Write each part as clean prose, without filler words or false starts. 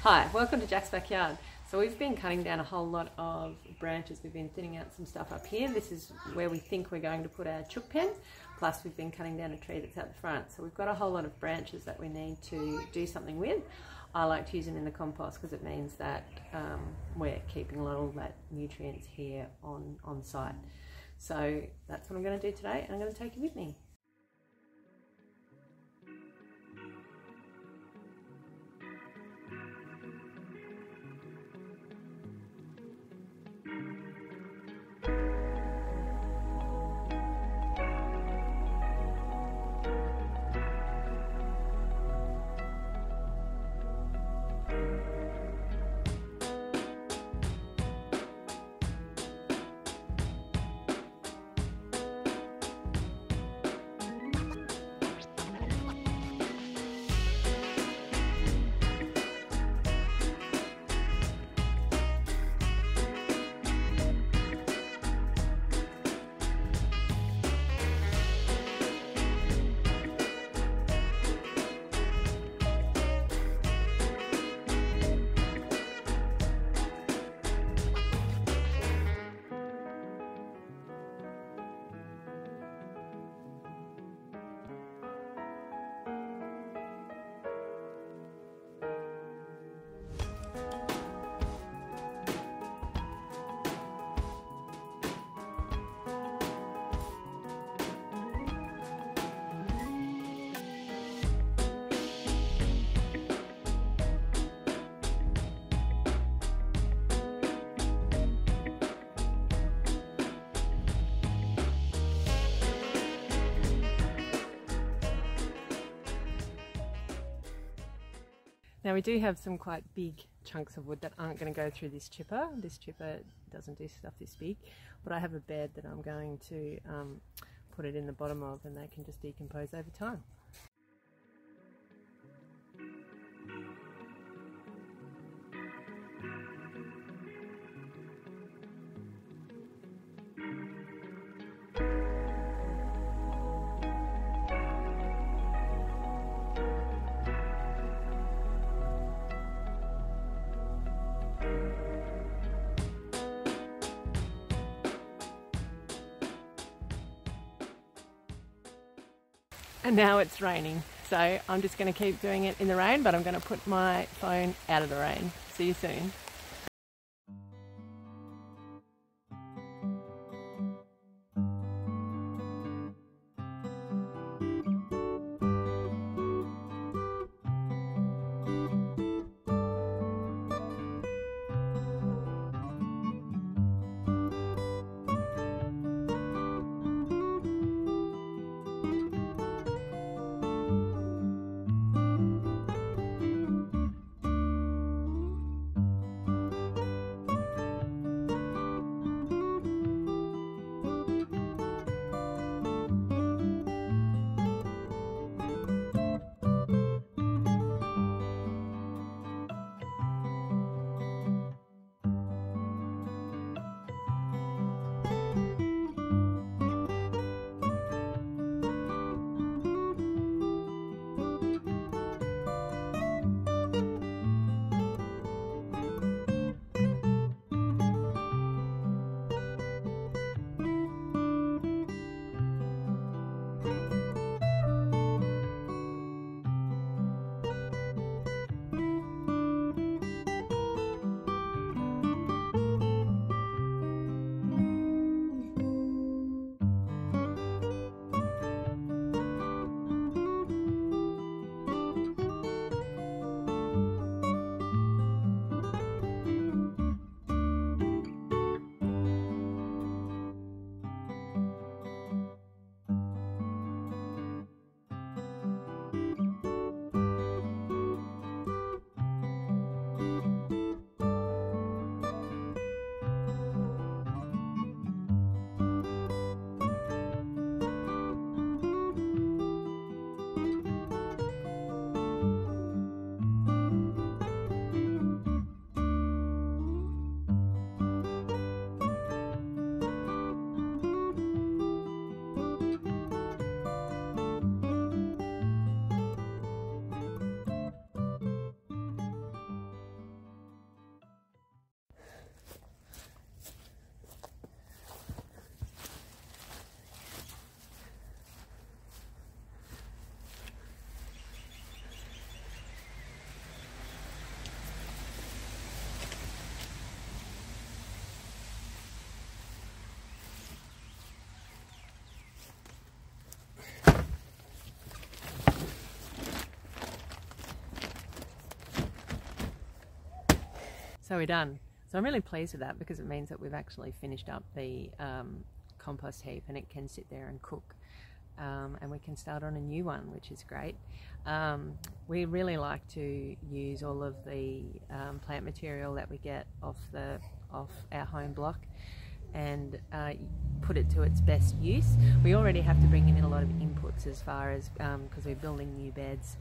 Hi, welcome to Jack's backyard. So we've been cutting down a whole lot of branches. We've been thinning out some stuff up here. This is where we think we're going to put our chook pen. Plus we've been cutting down a tree that's out the front. So we've got a whole lot of branches that we need to do something with. I like to use them in the compost because it means that we're keeping a lot of that nutrients here on site. So that's what I'm going to do today, and I'm going to take you with me. Now we do have some quite big chunks of wood that aren't going to go through this chipper. This chipper doesn't do stuff this big, but I have a bed that I'm going to put it in the bottom of, and they can just decompose over time. And now it's raining, so I'm just going to keep doing it in the rain, but I'm going to put my phone out of the rain. See you soon. So we're done. So I'm really pleased with that because it means that we've actually finished up the compost heap and it can sit there and cook. And we can start on a new one, which is great. We really like to use all of the plant material that we get off our home block and put it to its best use. We already have to bring in a lot of inputs as far as because we're building new beds,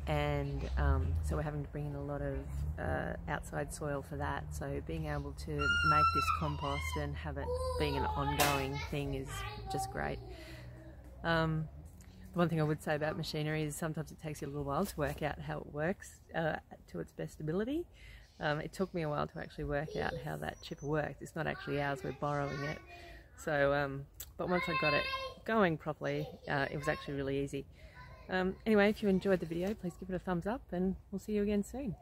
and so we're having to bring in a lot of outside soil for that. So being able to make this compost and have it being an ongoing thing is just great. The one thing I would say about machinery is sometimes it takes you a little while to work out how it works to its best ability. It took me a while to actually work out how that chipper worked. It's not actually ours, we're borrowing it. So, but once I got it going properly, it was actually really easy. Anyway, if you enjoyed the video, please give it a thumbs up and we'll see you again soon.